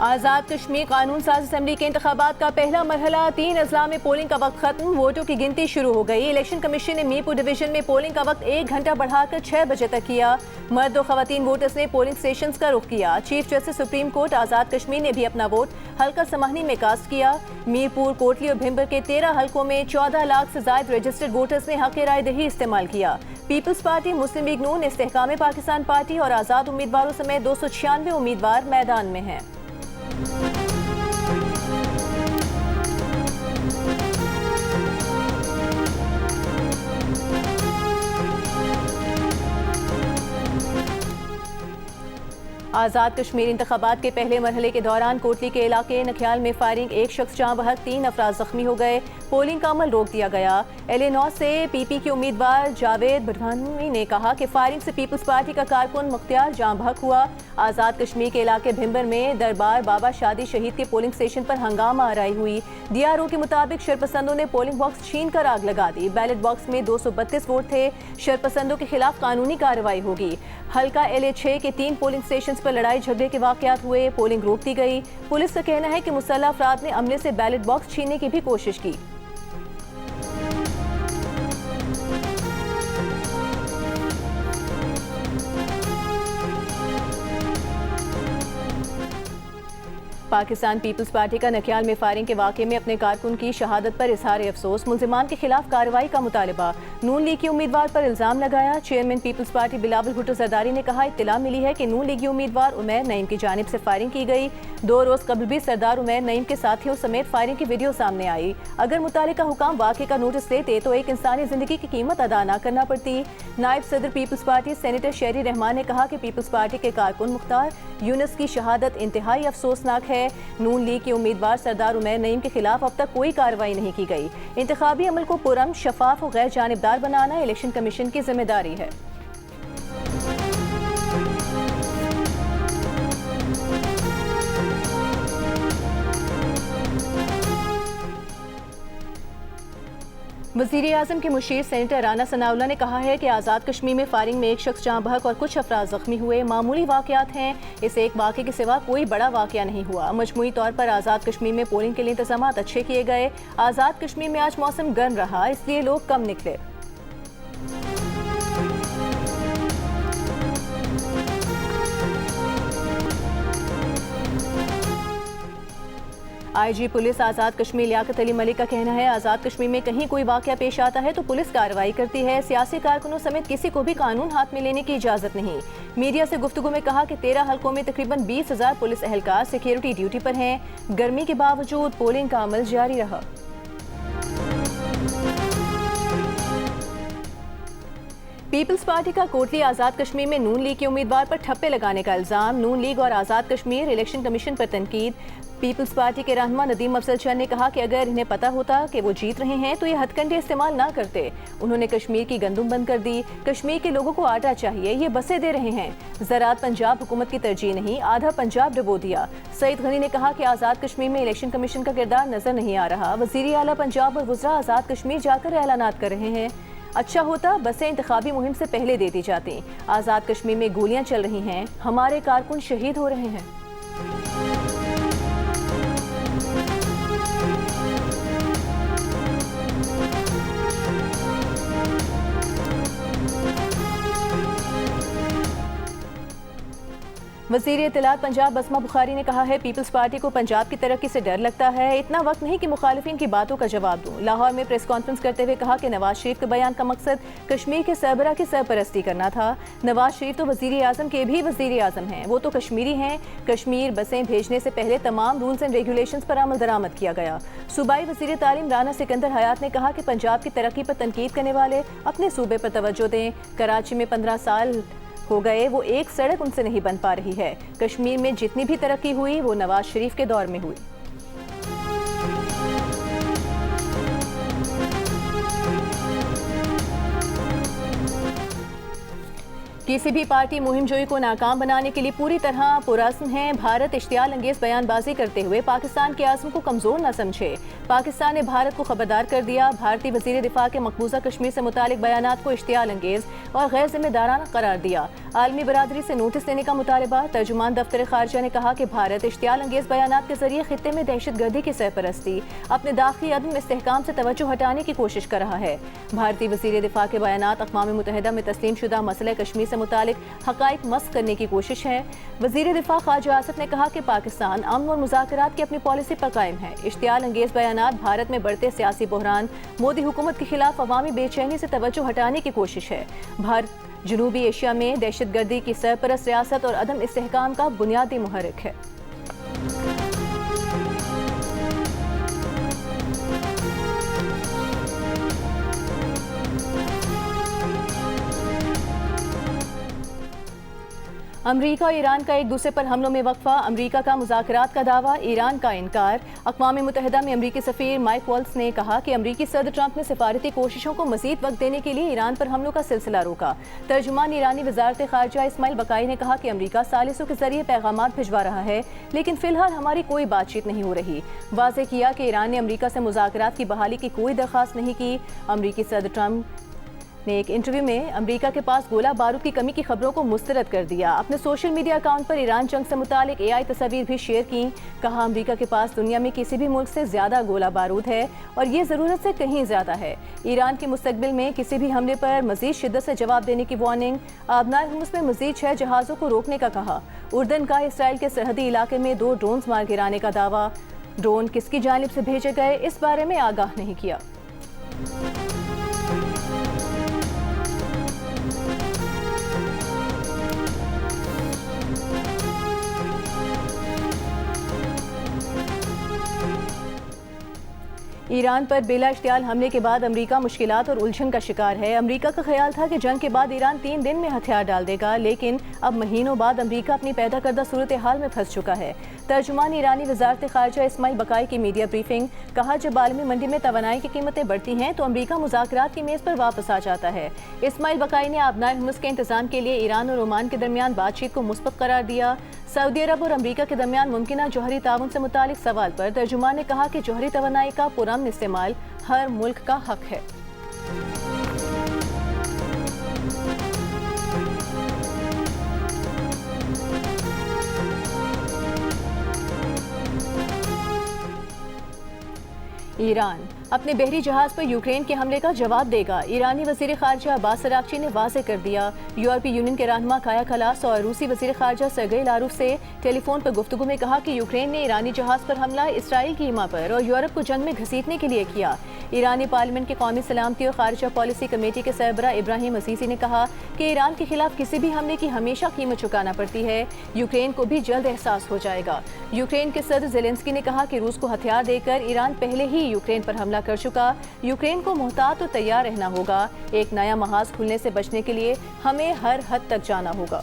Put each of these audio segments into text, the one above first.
आज़ाद कश्मीर कानून साज असम्बली के इंतखाबात का पहला मरहला 3 अजला में पोलिंग का वक्त खत्म, वोटों की गिनती शुरू हो गई। इलेक्शन कमीशन ने मीरपुर डिवीजन में पोलिंग का वक्त 1 घंटा बढ़ाकर 6 बजे तक किया। मर्द और खवातीन वोटर्स ने पोलिंग स्टेशन का रुख किया। Chief justice supreme court Azad Kashmir ने भी अपना वोट हल्का समाहनी में कास्ट किया। मीरपुर, कोटली और भिम्बर के 13 हल्कों में 14 लाख से ज्यादा रजिस्टर्ड वोटर्स ने हक राय दही इस्तेमाल किया। पीपल्स पार्टी, मुस्लिम लीग नून, इस्तेहकाम पाकिस्तान पार्टी और आज़ाद उम्मीदवारों समेत 296 उम्मीदवार मैदान में हैं। आज़ाद कश्मीर इंतखाबात के पहले मरहले के दौरान कोटली के इलाके नख्याल में फायरिंग, एक शख्स जहां बहक 3 अफराद जख्मी हो गए। पोलिंग का अमल रोक दिया गया। LA9 से PP के उम्मीदवार जावेद बरहानी ने कहा कि फायरिंग से पीपल्स पार्टी का कारकुन मुख्तियार जहां बहक हुआ। आज़ाद कश्मीर के इलाके भिम्बर में दरबार बाबा शादी शहीद के पोलिंग स्टेशन पर हंगामा आराई हुई। DRO के मुताबिक शरपसंदों ने पोलिंग बॉक्स छीन कर आग लगा दी। बैलेट बॉक्स में 232 वोट थे। शरपसंदों के खिलाफ कानूनी कार्रवाई होगी। हल्का LA6 के 3 पोलिंग स्टेशन पर लड़ाई झगड़े के वाकयात हुए, पोलिंग रोक दी गई। पुलिस का कहना है कि मुसल्लह अफराद ने अमले से बैलेट बॉक्स छीनने की भी कोशिश की। पाकिस्तान पीपल्स पार्टी का नख्याल में फायरिंग के वाक़े में अपने कारकुन की शहादत पर इजहार अफसोस, मुल्जिमान के खिलाफ कार्रवाई का मुतालबा। नून लीग के उम्मीदवार पर इल्जाम लगाया। Chairman People's Party Bilawal Bhutto Zardari ने कहा, इत्तला मिली है कि नून लीगी उम्मीदवार उमैर नईम की जानिब से फायरिंग की गई। 2 रोज कबल भी सरदार उमैर नईम के साथियों समेत फायरिंग की वीडियो सामने आई। अगर मुतालिका हुकाम वाक़े का नोटिस लेते तो एक इंसानी जिंदगी की कीमत अदा न करना पड़ती। नायब सदर पीपल्स पार्टी सेनेटर शेरी रहमान ने कहा कि पीपल्स पार्टी के कारकुन मुख्तार यूनुस की शहादत इंतहाई अफसोसनाक है। नून लीग के उम्मीदवार सरदार उमैर नईम के खिलाफ अब तक कोई कार्रवाई नहीं की गई। इंतखाबी अमल को पुरअमन, शफाफ और गैर जानिबदार बनाना इलेक्शन कमीशन की जिम्मेदारी है। वज़ीर-ए-आज़म के मुशीर सेनेटर राना सनाउल्लाह ने कहा है कि आज़ाद कश्मीर में फायरिंग में एक शख्स जहां बहक और कुछ अफराद जख्मी हुए, मामूली वाक़यात हैं। इस एक वाक़े के सिवा कोई बड़ा वाक़या नहीं हुआ। मजमूई तौर पर आज़ाद कश्मीर में पोलिंग के लिए इंतज़ाम अच्छे किए गए। आज़ाद कश्मीर में आज मौसम गर्म रहा, इसलिए लोग कम निकले। IG पुलिस आज़ाद कश्मीर लियाकत अली मलिक का कहना है, आज़ाद कश्मीर में कहीं कोई वाक़या पेश आता है तो पुलिस कार्रवाई करती है। सियासी कारकुनों समेत किसी को भी कानून हाथ में लेने की इजाज़त नहीं। मीडिया से गुफ्तगू में कहा कि 13 हल्कों में तकरीबन 20,000 पुलिस एहलकार सिक्योरिटी ड्यूटी पर हैं। गर्मी के बावजूद पोलिंग का अमल जारी रहा। पीपल्स पार्टी का कोटली आज़ाद कश्मीर में नून लीग के उम्मीदवार पर ठप्पे लगाने का इल्जाम। नून लीग और आज़ाद कश्मीर इलेक्शन कमीशन पर तनकीद। पीपल्स पार्टी के रहनुमा नदीम अफजल चंद ने कहा कि अगर इन्हें पता होता कि वो जीत रहे हैं तो ये हथकंडे इस्तेमाल ना करते। उन्होंने कश्मीर की गंदुम बंद कर दी। कश्मीर के लोगों को आटा चाहिए, ये बसें दे रहे हैं। ज़राअत पंजाब हुकूमत की तरजीह नहीं, आधा पंजाब डुबो दिया। सईद गनी ने कहा कि आज़ाद कश्मीर में इलेक्शन कमीशन का किरदार नजर नहीं आ रहा। वज़ीर आला पंजाब और वज़रा आज़ाद कश्मीर जाकर ऐलानात कर रहे हैं। अच्छा होता बसें इंतखाबी मुहिम से पहले दे दी जाती। आज़ाद कश्मीर में गोलियां चल रही हैं, हमारे कारकुन शहीद हो रहे हैं। वज़ीर इत्तलात पंजाब बसमा बुखारी ने कहा है, पीपल्स पार्टी को पंजाब की तरक्की से डर लगता है। इतना वक्त नहीं कि मुखालिफिन की बातों का जवाब दूं। लाहौर में प्रेस कॉन्फ्रेंस करते हुए कहा कि नवाज शरीफ के बयान का मकसद कश्मीर के सरबरा की सरपरस्ती करना था। नवाज शरीफ तो वज़ीर-ए-आज़म के भी वज़ीर-ए-आज़म हैं, वो तो कश्मीरी हैं। कश्मीर बसें भेजने से पहले तमाम रूल्स एंड रेगुलेशंस पर अमल दरामद किया गया। सूबाई वज़ीर तालीम राना सिकंदर हयात ने कहा कि पंजाब की तरक्की पर तनकीद करने वाले अपने सूबे पर तवज्जो दें। कराची में 15 साल हो गए, वो एक सड़क उनसे नहीं बन पा रही है। कश्मीर में जितनी भी तरक्की हुई वो नवाज शरीफ के दौर में हुई। किसी भी पार्टी मुहिमजोई को नाकाम बनाने के लिए पूरी तरह पुरअज़्म है। भारत इश्तियाल अंगेज बयानबाजी करते हुए पाकिस्तान के आज़म को कमज़ोर न समझे। पाकिस्तान ने भारत को खबरदार कर दिया। भारतीय वज़ीर दिफा के मकबूजा कश्मीर से मुतालिक बयानात को इश्तियाल अंगेज और गैर जिम्मेदाराना करार दिया। आलमी बरादरी से नोटिस देने का मुतालबा। तर्जुमान दफ्तर खारजा ने कहा कि भारत इश्तियाल अंगेज बयानात के जरिए खित्ते में दहशत गर्दी की सरपरस्ती, अपने दाखिली अदम इस्तेहकाम से तवज्जो हटाने की कोशिश कर रहा है। भारतीय वज़ीर दिफा के बयानात अक़वाम मुत्तहिदा में तस्लीम शुदा मसले कश्मीर से मुतालिक हक़ाइक़ मस्क करने की कोशिश है। वज़ीर दिफा ख्वाजा आसिफ ने कहा कि पाकिस्तान अमन और मुज़ाकरात की अपनी पॉलिसी पर कायम है। इश्तियाल अंगेज बयानात भारत में बढ़ते सियासी बहरान, मोदी हुकूमत के खिलाफ अवामी बेचैनी से तवज्जो हटाने की कोशिश है। भारत जनूबी एशिया में दहशतगर्दी की सरपरस्त रियासत और अदम इस्तेहकाम का बुनियादी मुहर्रिक है। अमरीका और ईरान का एक दूसरे पर हमलों में वक्फा। अमरीका का मुज़ाकरात का दावा, ईरान का इनकार। अक़वाम मुत्तहिदा में अमरीकी सफ़ीर माइक वॉल्स ने कहा कि अमरीकी सदर ट्रंप ने सिफारती कोशिशों को मज़ीद वक्त देने के लिए ईरान पर हमलों का सिलसिला रोका। तर्जुमान ईरानी वज़ारत ख़ारजा इस्माइल बकाई ने कहा कि अमरीका सालिसों के जरिए पैगामात भिजवा रहा है, लेकिन फ़िलहाल हमारी कोई बातचीत नहीं हो रही। वाज़ेह किया कि ईरान ने अमरीका से मुज़ाकरात की बहाली की कोई दरख्वास्त नहीं की। अमरीकी सदर ट्रंप ने एक इंटरव्यू में अमेरिका के पास गोला बारूद की कमी की खबरों को मुस्तरद कर दिया। अपने सोशल मीडिया अकाउंट पर ईरान जंग से मुतालिक AI तस्वीर भी शेयर की। कहा अमेरिका के पास दुनिया में किसी भी मुल्क से ज़्यादा गोला बारूद है और ये ज़रूरत से कहीं ज़्यादा है। ईरान के मुस्तकबिल में किसी भी हमले पर मज़ीद शिद्दत से जवाब देने की वार्निंग। आबनाए हुम्स में मज़ीद 6 जहाज़ों को रोकने का कहा। उर्दन का इसराइल के सरहदी इलाके में 2 ड्रोन्स मार गिराने का दावा। ड्रोन किसकी जानिब से भेजे गए, इस बारे में आगाह नहीं किया। ईरान पर बेला इश्तियाल हमले के बाद अमरीका मुश्किलात और उलझन का शिकार है। अमरीका का ख्याल था कि जंग के बाद ईरान 3 दिन में हथियार डाल देगा, लेकिन अब महीनों बाद अमरीका अपनी पैदा करदा सूरत हाल में फंस चुका है। तर्जुमान ईरानी वज़ारत ख़ारजा इस्माइल बकाई की मीडिया ब्रीफिंग। कहा जब आलमी मंडी में तवानाई की कीमतें बढ़ती हैं तो अमरीका मुज़ाकरात की मेज़ पर वापस आ जाता है। इस्माइल बकाई ने आबनाए हुम्स के इंतज़ाम के लिए ईरान और ओमान के दरमियान बातचीत को मुस्बत करार दिया। सऊदी अरब और अमरीका के दरमियान मुमकिना जौहरी ताउन से मुतालिक सवाल पर तर्जुमान ने कहा कि जौहरी तवानाई का पुरअमन इस्तेमाल हर मुल्क का हक है। ईरान अपने बहरी जहाज पर यूक्रेन के हमले का जवाब देगा। ईरानी वज़ीर ख़ारजा अब्बास अराग़ची ने वाज़ेह कर दिया। यूरोपीय यूनियन के रहनुमा काया कलास और रूसी वज़ीर ख़ारजा सर्गेई लारोव से टेलीफोन पर गुफ्तगू में कहा कि यूक्रेन ने ईरानी जहाज पर हमला इसराइल की हिमा पर और यूरोप को जंग में घसीटने के लिए किया। ईरानी पार्लियामेंट के कौमी सलामती और खारजा पॉलिसी कमेटी के सरबरा इब्राहिम अजीज़ी ने कहा कि ईरान के खिलाफ किसी भी हमले की हमेशा कीमत चुकाना पड़ती है। यूक्रेन को भी जल्द एहसास हो जाएगा। यूक्रेन के सदर ज़ेलेंस्की ने कहा कि रूस को हथियार देकर ईरान पहले ही यूक्रेन पर हमला कर चुका। यूक्रेन को मुहतात और तैयार रहना होगा। एक नया महाज खुलने से बचने के लिए हमें हर हद तक जाना होगा।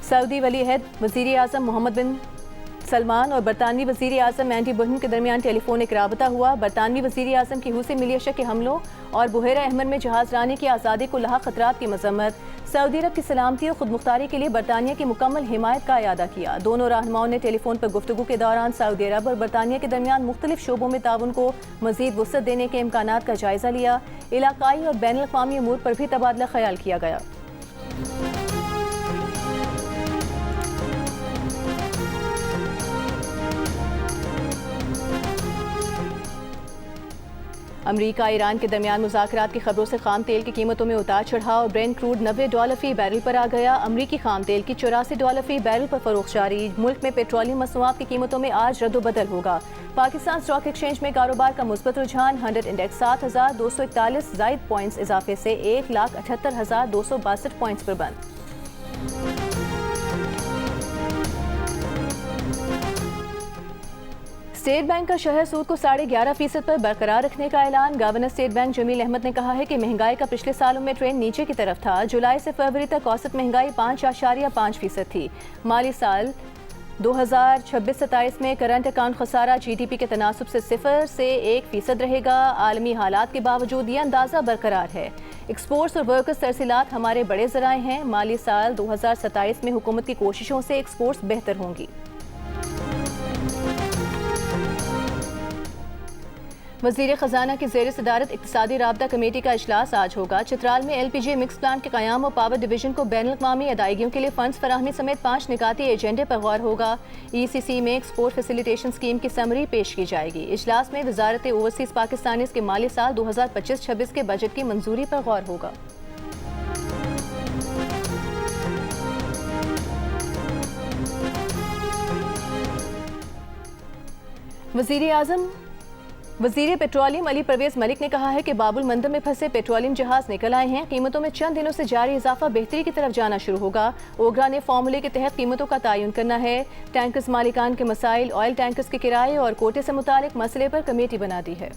सऊदी वली अहद वज़ीर आज़म मोहम्मद बिन सलमान और बरतानवी वज़ीर आज़म एंडी बर्हम के दरमियान टेलीफोनिक राबता हुआ। बरतानवी वज़ीर आज़म की हूसी मिलिशिया के हमलों और बुहेरा अहमर में जहाज रानी की आज़ादी को लाहक खतरात की मजम्मत। सऊदी अरब की सलामती और खुद मुख्तारी के लिए बरतानिया की मुकम्मल हिमायत का अयादा किया। दोनों रहनुमाओं ने टेलीफोन पर गुफ्तगू के दौरान सऊदी अरब और बरतानिया के दरमियान मुख्तलिफ शोबों में ताउन को मज़ीद वुसअत देने के इम्कानात का जायज़ा लिया। इलाकाई और बैनुल अक़वामी अमूर पर भी तबादला ख्याल किया गया। अमरीका ईरान के दरमियान मुज़ाकरात की खबरों से खाम तेल की कीमतों में उतार चढ़ाव। ब्रेंट क्रूड $90 फी बैरल पर आ गया। अमरीकी खाम तेल की $84 फी बैरल पर फरोख्त जारी। मुल्क में पेट्रोलियम मसनूआत की कीमतों में आज रद्दोबदल होगा। पाकिस्तान स्टॉक एक्सचेंज में कारोबार का मुस्बत रुझान। 100 इंडेक्स 7,241 ज़ायद पॉइंट्स इजाफे से 1,78,262 पॉइंट्स पर बंद। स्टेट बैंक का शहर सूद को 11.5% पर बरकरार रखने का ऐलान। Governor State Bank Jamil Ahmed ने कहा है कि महंगाई का पिछले सालों में ट्रेंड नीचे की तरफ था। जुलाई से फरवरी तक औसत महंगाई 5.5% थी। माली साल 2026-27 में करंट अकाउंट खसारा GDP के तनासुब से 0 से 1% रहेगा। आलमी हालात के बावजूद ये अंदाज़ा बरकरार है। एक्सपोर्ट्स और वर्कर्स तरसीलात हमारे बड़े ज़राए हैं। माली साल 2027 में हुकूमत की कोशिशों से एक्सपोर्ट्स बेहतर होंगी। वज़ीर ख़जाना की ज़ेर सदारत इक़्तिसादी राबता कमेटी का इजलास आज होगा। चित्राल में LPG मिक्स प्लांट के क़याम और पावर डिवीज़न को बैनुल-अक़वामी अदायगियों के लिए फ़ंड्स फराहमी समेत 5 निकाती एजेंडे पर गौर होगा। ECC में एक्सपोर्ट फैसिलिटेशन स्कीम की समरी पेश की जाएगी। इजलास में वज़ारत ओवरसीज़ पाकिस्तान के माली साल 2025-26 के बजट की मंजूरी पर गौर होगा। वज़ीर पेट्रोलियम अली परवेज़ मलिक ने कहा है कि बाबुल मंदब में फंसे पेट्रोलियम जहाज निकल आए हैं। कीमतों में चंद दिनों से जारी इजाफा बेहतरी की तरफ जाना शुरू होगा। ओगरा ने फार्मूले के तहत कीमतों का तयन करना है। टैंकर्स मालिकान के मसाइल, ऑयल टैंकर्स के किराए और कोटे से मुतालिक मसले पर कमेटी बना दी है।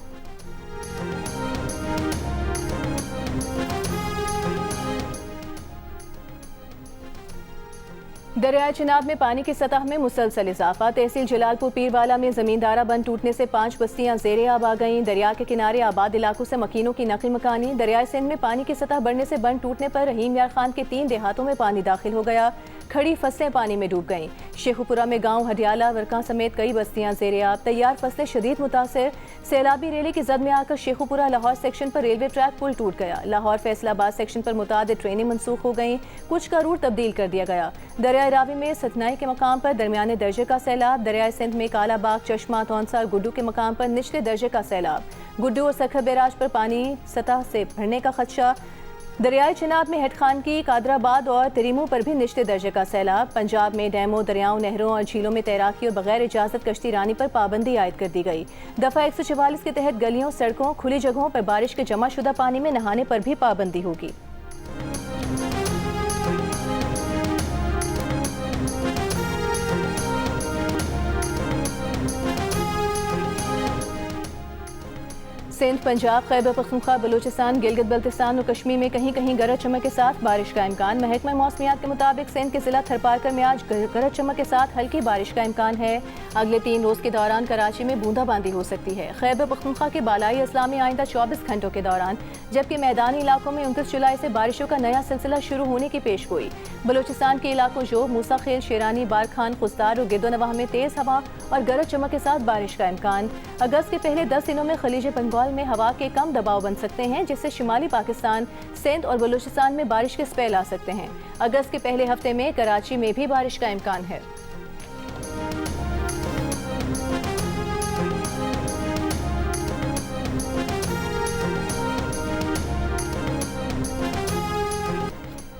दरियाए चिनाब में पानी की सतह में मुसलसल इजाफा। तहसील जलालपुर पीरवाला में जमींदारा बंद टूटने से 5 बस्तियां ज़ेरे आब आ गईं। दरिया के किनारे आबाद इलाकों से मकीनों की नकल मकानी। दरियाए सिंध में पानी की सतह बढ़ने से बंद टूटने पर रहीम यार खान के 3 देहातों में पानी दाखिल हो गया। खड़ी फसलें पानी में डूब गईं। शेखुपुरा में गांव हडियाला वर्का समेत कई बस्तियां ज़ेरे आब। तैयार फसलें शदीद मुतासिर। सैलाबी रैली की जद में आकर शेखुपुरा लाहौर सेक्शन पर रेलवे ट्रैक पुल टूट गया। लाहौर फैसलाबाद सेक्शन पर मुतादिद ट्रेनें मनसूख हो गईं। कुछ का रूट तब्दील कर दिया गया। दरियाए रावी में सतनाई के मकाम पर दरमियाने दर्जे का सैलाब। दरियाए सिंध में कालाबाग, चश्मा, तौनसा और गुड्डू के मकाम पर निचले दर्जे का सैलाब। गुड्डू और सखर बैराज पर पानी सतह से भरने का खदशा। दरियाए चिनाब में हेडखान की, कादराबाद और तरीमू पर भी निचले दर्जे का सैलाब। पंजाब में डैमों, दरियाओं, नहरों और झीलों में तैराकी और बगैर इजाजत कश्ती रानी पर पाबंदी आयद कर दी गई। दफा 144 के तहत गलियों, सड़कों, खुली जगहों पर बारिश के जमा शुदा पानी में नहाने पर भी पाबंदी होगी। सिंध, पंजाब, खैबर पख्तूनख्वा, बलूचिस्तान, गिलगित बल्तिस्तान और कश्मीर में कहीं कहीं गरज चमक के साथ बारिश का इम्कान। महकमा मौसमियात के मुताबिक सिंध के जिला थरपारकर में आज गरज चमक के साथ हल्की बारिश का इम्कान है। अगले 3 रोज के दौरान कराची में बूंदाबांदी हो सकती है। खैबर पख्तूनख्वा के बालाई अजला में आइंदा 24 घंटों के दौरान, जबकि मैदानी इलाकों में 29 जुलाई से बारिशों का नया सिलसिला शुरू होने की पेश गोई। बलूचिस्तान के इलाकों जो मूसा खेल, शेरानी, बारखान, खुस्तार और गिरदोनवाह में तेज हवा और गरज चमक के साथ बारिश का इम्कान। अगस्त के पहले 10 दिनों में खलीज बंगाल में हवा के कम दबाव बन सकते हैं, जिससे शुमाली पाकिस्तान, सिंध और बलूचिस्तान में बारिश के स्पेल आ सकते हैं। अगस्त के पहले हफ्ते में कराची में भी बारिश का इम्कान है।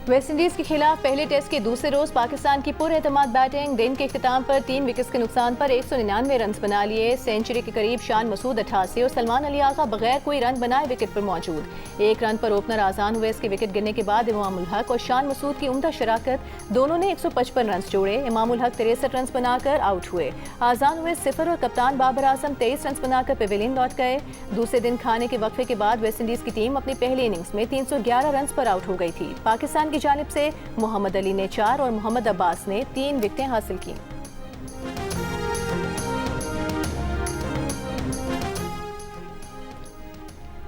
वेस्ट इंडीज के खिलाफ पहले टेस्ट के दूसरे रोज पाकिस्तान की पुरएतमाद बैटिंग। दिन के इख्तिताम पर 3 विकेट्स के नुकसान पर 199 रन बना लिए। सेंचुरी के करीब शान मसूद 88 और सलमान अली आगा बगैर कोई रन बनाए विकेट पर मौजूद। 1 रन पर ओपनर आजान उवैस के विकेट गिरने के बाद इमामुल हक और शान मसूद की उम्दा शराकत, दोनों ने 155 रन जोड़े। इमामुल हक 63 रन बनाकर आउट हुए। आजान उवैस 0 और कप्तान बाबर आजम 23 रन बनाकर पेविलियन लौट गए। दूसरे दिन खाने के वक्फे के बाद वेस्ट इंडीज की टीम अपनी पहली इनिंग्स में 311 रन पर आउट हो गई थी। पाकिस्तान की जानिब से मोहम्मद अली ने 4 और मोहम्मद अब्बास ने 3 विकेटें हासिल की।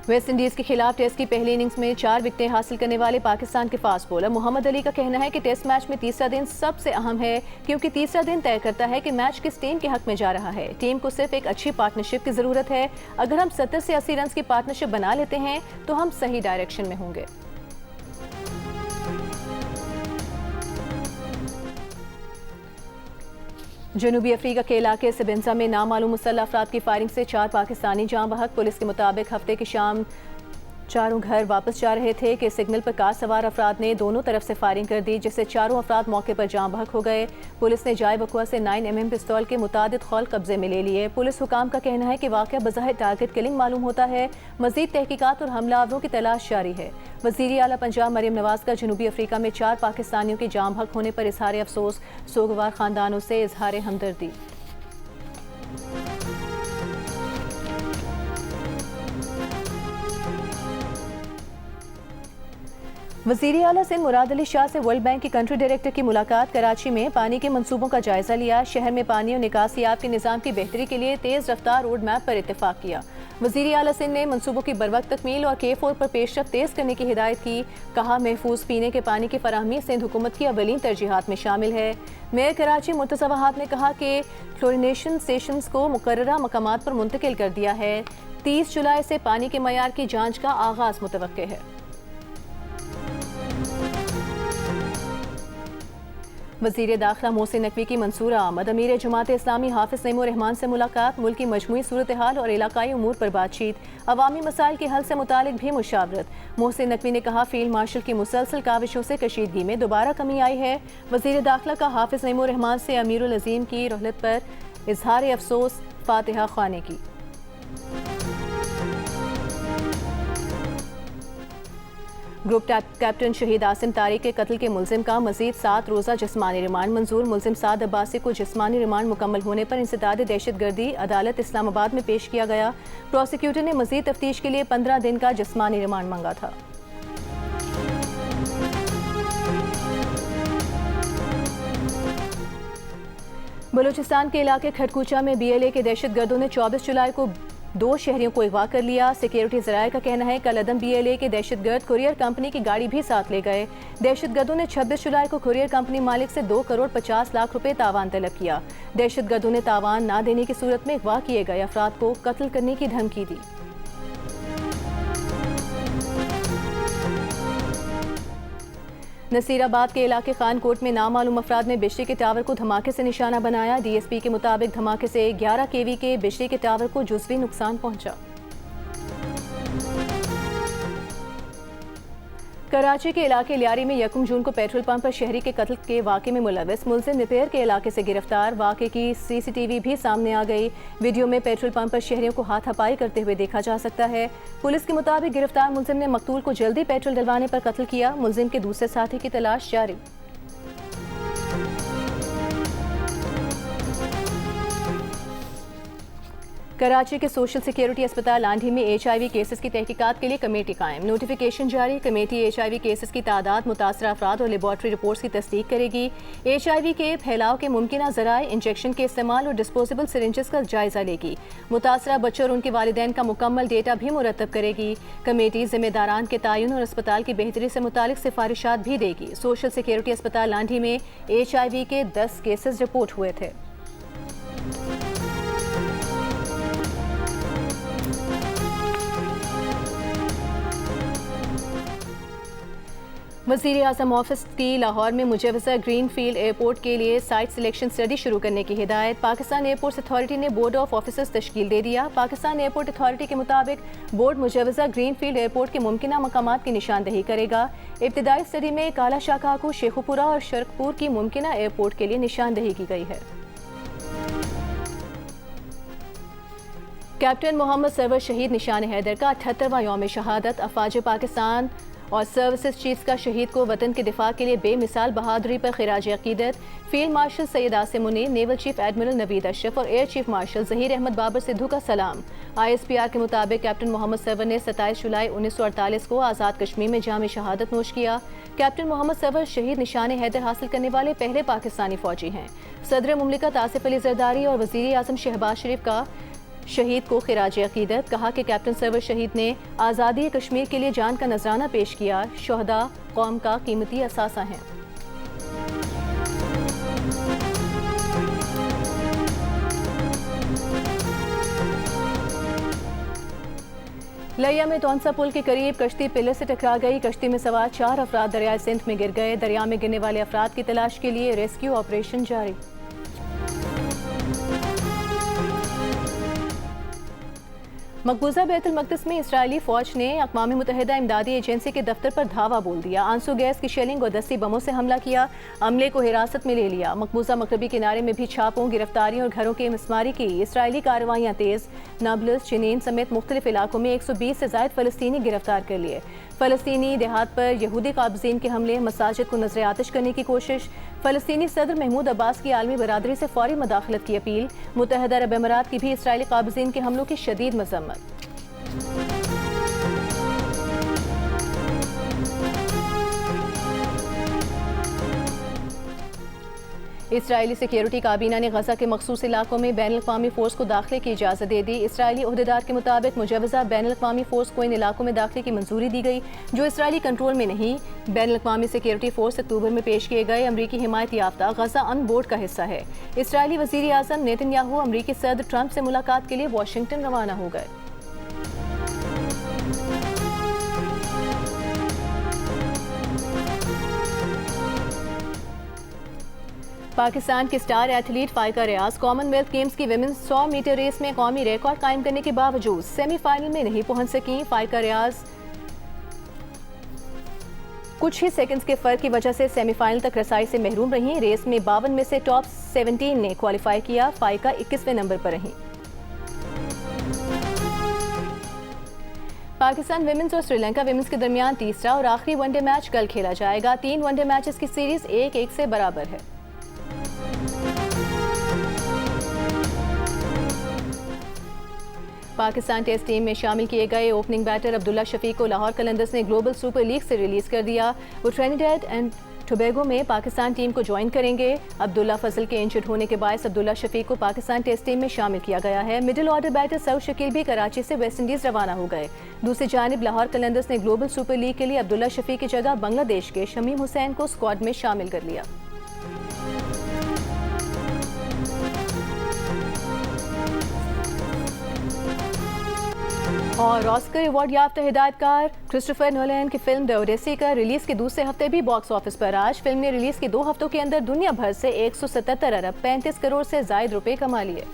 वेस्ट इंडीज के खिलाफ टेस्ट की पहली इनिंग्स में 4 विकेटें हासिल करने वाले पाकिस्तान के फास्ट बॉलर मोहम्मद अली का कहना है कि टेस्ट मैच में तीसरा दिन सबसे अहम है, क्योंकि तीसरा दिन तय करता है कि मैच किस टीम के हक में जा रहा है। टीम को सिर्फ एक अच्छी पार्टनरशिप की जरूरत है। अगर हम 70 से 80 रन की पार्टनरशिप बना लेते हैं तो हम सही डायरेक्शन में होंगे। जनूबी अफ्रीका के इलाके सिबिंसा में नामालूम मुसल्लह अफराद की फायरिंग से 4 पाकिस्तानी जाँ बहक। पुलिस के मुताबिक हफ्ते की शाम चारों घर वापस जा रहे थे कि सिग्नल पर कार सवार अफराद ने दोनों तरफ से फायरिंग कर दी, जिससे चारों अफराद मौके पर जाँ बहक हो गए। पुलिस ने जाए बकुआ से 9mm पिस्तौल के मुतादिद खौल कब्जे में ले लिए। पुलिस हुकाम का कहना है कि वाक़या बज़ाहिर टारगेट किलिंग मालूम होता है। मज़ीद तहकीकात और हमलावरों की तलाश जारी है। वज़ीर आला पंजाब मरियम नवाज का जनूबी अफ्रीका में 4 पाकिस्तानियों की जाँ बहक होने पर इजहार अफसोस। सोगवार खानदानों से इजहार हमदर्दी। वज़ीर आला सिंध मुराद अली शाह से वर्ल्ड बैंक के कंट्री डायरेक्टर की मुलाकात। कराची में पानी के मंसूबों का जायजा लिया। शहर में पानी और निकासियाब के निज़ाम की बेहतरी के लिए तेज़ रफ्तार रोड मैप पर इत्तेफाक किया। वज़ीर आला सिंध ने मंसूबों की बरवक्त तकमील और K4 पर पेशरफ तेज़ करने की हिदायत की। कहा, महफूज पीने के पानी की फराहमी सिंध हुकूमत की अवलीन तरजीहात में शामिल है। मेयर कराची मुर्तज़ा वहाब ने कहा कि क्लोरिनेशन स्टेशन को मुकर्ररा मकामात पर मुंतकिल कर दिया है। 30 जुलाई से पानी के मयार की जाँच का आगाज़ मुतवक्के है। वज़ीर दाखिला मोहसिन नकवी की मंसूर आमद। अमीर जमात इस्लामी हाफिज नईमुर रहमान से मुलाकात। मुल्क की मजमूई सूरत हाल और इलाकाई उमूर पर बातचीत। अवामी मसाइल के हल से मुतालिक भी मुशावरत। मोहसिन नकवी ने कहा, फील्ड मार्शल की मुसलसल काविशों से कशीदगी में दोबारा कमी आई है। वज़ीर दाखिला का हाफिज नईमुर रहमान से अमीरुल अज़ीम की रहलत पर इजहार अफसोस, फातिहा ख्वाने की। ग्रुप कैप्टन शहीद आसिम तारिक के कत्ल के मुलजिम का मजीद 7 रोज़ा जिस्मानी रिमांड मंजूर। मुलजिम साद अब्बासी को जिस्मानी रिमांड मुकम्मल होने पर इंसदाद दहशतगर्दी अदालत इस्लामाबाद में पेश किया गया। प्रोसिक्यूटर ने मजीद तफ्तीश के लिए 15 दिन का जिस्मानी रिमांड मांगा था। बलूचिस्तान के इलाके खटकूचा में BLA के दहशतगर्दों ने 24 जुलाई को 2 शहरियों को अगवा कर लिया। सिक्योरिटी ज़राए का कहना है कल अदम BLA के दहशतगर्द कुरियर कंपनी की गाड़ी भी साथ ले गए। दहशतगर्दों ने 26 जुलाई को कुरियर कंपनी मालिक से 2 करोड़ 50 लाख रुपए तावान तलब किया। दहशतगर्दों ने तावान ना देने की सूरत में अगवा किए गए अफराद को कत्ल करने की धमकी दी। नसीराबाद के इलाके खानकोट में नामालूम अफराद ने बिजली के टावर को धमाके से निशाना बनाया। DSP के मुताबिक धमाके से 11 kV के बिजली के टावर को जुज़वी नुकसान पहुंचा। कराची के इलाके लियारी में 1 जून को पेट्रोल पंप पर शहरी के कत्ल के वाक़े में मुलविस मुलजिम निपेर के इलाके से गिरफ्तार। वाक़े की CCTV भी सामने आ गई। वीडियो में पेट्रोल पंप पर शहरियों को हाथापाई करते हुए देखा जा सकता है। पुलिस के मुताबिक गिरफ्तार मुलजिम ने मकतूल को जल्दी पेट्रोल डलवाने पर कत्ल किया। मुलजिम के दूसरे साथी की तलाश जारी। कराची के सोशल सिक्योरिटी अस्पताल लांढी में HIV केसेस की तहकीकात के लिए कमेटी कायम। नोटिफिकेशन जारी। कमेटी HIV केसेस की तादाद, मुतासरा अफराद और लेबॉर्ट्री रिपोर्ट्स की तस्दीक करेगी। HIV के फैलाव के मुमकिन ज़राए, इंजेक्शन के इस्तेमाल और डिस्पोजेबल सिरिंजेस का जायजा लेगी। मुतासरा बच्चों और उनके वालिदैन का मुकम्मल डेटा भी मुरतब करेगी। कमेटी जिम्मेदारान के तयन और अस्पताल की बेहतरी से मुतालिक सिफारिशात भी देगी। सोशल सिक्योरिटी अस्पताल लांढी में HIV के 10 केसेस रिपोर्ट हुए थे। वज़ीर आज़म ऑफिस की लाहौर में मुजवज़ा ग्रीन फील्ड एयरपोर्ट के लिए साइट सिलेक्शन स्टडी शुरू करने की हिदायत। पाकिस्तान एयरपोर्ट्स अथॉरिटी ने बोर्ड ऑफ ऑफिसर्स तश्कील दे दिया। पाकिस्तान एयरपोर्ट अथॉरिटी के मुताबिक बोर्ड मुजवज़ा ग्रीन फील्ड एयरपोर्ट के मुमकिना मकामात की निशानदही करेगा। इब्तिदाई स्टडी में काला शाकाकू, शेखुपुरा और शरकपुर की मुमकिना एयरपोर्ट के लिए निशानदही की गई है। कैप्टन मोहम्मद सरवर शहीद निशान हैदर का 78वां यौम शहादत। अफवाज पाकिस्तान और सर्विसेज चीफ का शहीद को वतन के दिफा के लिए बेमिसाल बहादुरी पर खिराज अकीदत। Field marshal Syed Asim Munir, naval chief admiral Naveed Ashraf और air chief marshal Zaheer Ahmed Babar Sidhu का सलाम। ISPR के मुताबिक कैप्टन मोहम्मद सरवर ने 27 जुलाई 1948 को आज़ाद कश्मीर में जाम शहादत नोश किया। कैप्टन मोहम्मद सरवर शहीद निशान हैदर हासिल करने वाले पहले पाकिस्तानी फौजी हैं। सदर मुमलिकत आसिफ अली जरदारी और वज़ीर आज़म शहबाज शरीफ का शहीद को खिराज अकीदत। कहा कि कैप्टन सरवर शहीद ने आज़ादी कश्मीर के लिए जान का नजराना पेश किया। शोहदा कौम का कीमती असासा हैं। लिया में तौनसा पुल के करीब कश्ती पिलर से टकरा गई। कश्ती में सवार 4 अफराद दरियाए सिंध में गिर गए। दरिया में गिरने वाले अफराद की तलाश के लिए रेस्क्यू ऑपरेशन जारी। मकबूजा बैतुल मक़दिस में इसराइली फ़ौज ने अक़वाम मुत्तहिदा इमदादी एजेंसी के दफ्तर पर धावा बोल दिया। आंसू गैस की शेलिंग और दस्ती बमों से हमला किया। अमले को हिरासत में ले लिया। मकबूजा मगरबी किनारे में भी छापों, गिरफ्तारियों और घरों की मिसमारी की। इसराइली कार्रवाइयाँ तेज़। नाबलस, चिनीन समेत मुख्तलिफ इलाकों में 120 से ज़ायद फ़लस्तीनी गिरफ्तार कर लिए। फ़लस्तीनी देहात पर यहूदी काबज़ीन के हमले, मसाजिद को नजर आतिश करने की कोशिश। फ़लस्तीनी सदर महमूद अब्बास की आलमी बरादरी से फौरी मदाखलत की अपील। मुत्तहिदा अरब अमारात की भी इसराइली काबज़ीन के हमलों की शदीद मज़म्मत। इसराइली सिक्योरिटी काबीना ने गजा के मखसूस इलाकों में बैनुल-अक़वामी फ़ोर्स को दाखिले की इजाज़त दे दी। इसराइली अहदेदार के मुताबिक मुजवज़ा बैनुल-अक़वामी फ़ोर्स को इन इलाकों में दाखिले की मंजूरी दी गई जो इसराइली कंट्रोल में नहीं। बैनुल-अक़वामी सिक्योरिटी फ़ोर्स अक्टूबर में पेश किए गए अमरीकी हिमायत याफ्ता गजा अन बोर्ड का हिस्सा है। इसराइली वज़ीर आज़म नेतन्याहू अमरीकी सदर ट्रंप से मुलाकात के लिए वाशिंगटन रवाना हो गए। पाकिस्तान की स्टार एथलीट फ़ाइका रियाज कॉमनवेल्थ गेम्स की विमेंस 100 मीटर रेस में कौमी रिकॉर्ड कायम करने के बावजूद सेमीफाइनल में नहीं पहुंच सकी। फ़ाइका रियाज कुछ ही सेकंड्स के फर्क की वजह से सेमीफाइनल तक रसाई से महरूम रही। रेस में 52 में से टॉप 17 ने क्वालिफाई किया। फ़ाइका 21वें नंबर पर रही। पाकिस्तान विमेंस और श्रीलंका विमेंस के दरमियान तीसरा और आखिरी वनडे मैच कल खेला जाएगा। 3 वनडे मैचेस की सीरीज 1-1 से बराबर है। पाकिस्तान टेस्ट टीम में शामिल किए गए ओपनिंग बैटर अब्दुल्ला शफीक को लाहौर कलंदर्स ने ग्लोबल सुपर लीग से रिलीज कर दिया। वो ट्रिनिडेड एंड टोबैगो में पाकिस्तान टीम को ज्वाइन करेंगे। अब्दुल्ला फजल के इंजर्ड होने के बायस अब्दुल्ला शफीक को पाकिस्तान टेस्ट टीम में शामिल किया गया है। Middle order batter Saud Shakeel भी कराची से वेस्ट इंडीज रवाना हो गए। दूसरी जानिब लाहौर कलंदर्स ने ग्लोबल सुपर लीग के लिए अब्दुल्ला शफीक की जगह बांग्लादेश के शमीम हुसैन को स्क्वाड में शामिल कर लिया। और ऑस्कर अवार्ड याफ्ता हिदायतकार क्रिस्टोफर नोलन की फिल्म द ओडेसी का रिलीज के दूसरे हफ्ते भी बॉक्स ऑफिस पर आज। फिल्म ने रिलीज के 2 हफ्तों के अंदर दुनिया भर से 177 अरब 35 करोड़ से ज्यादा रुपए कमा लिए।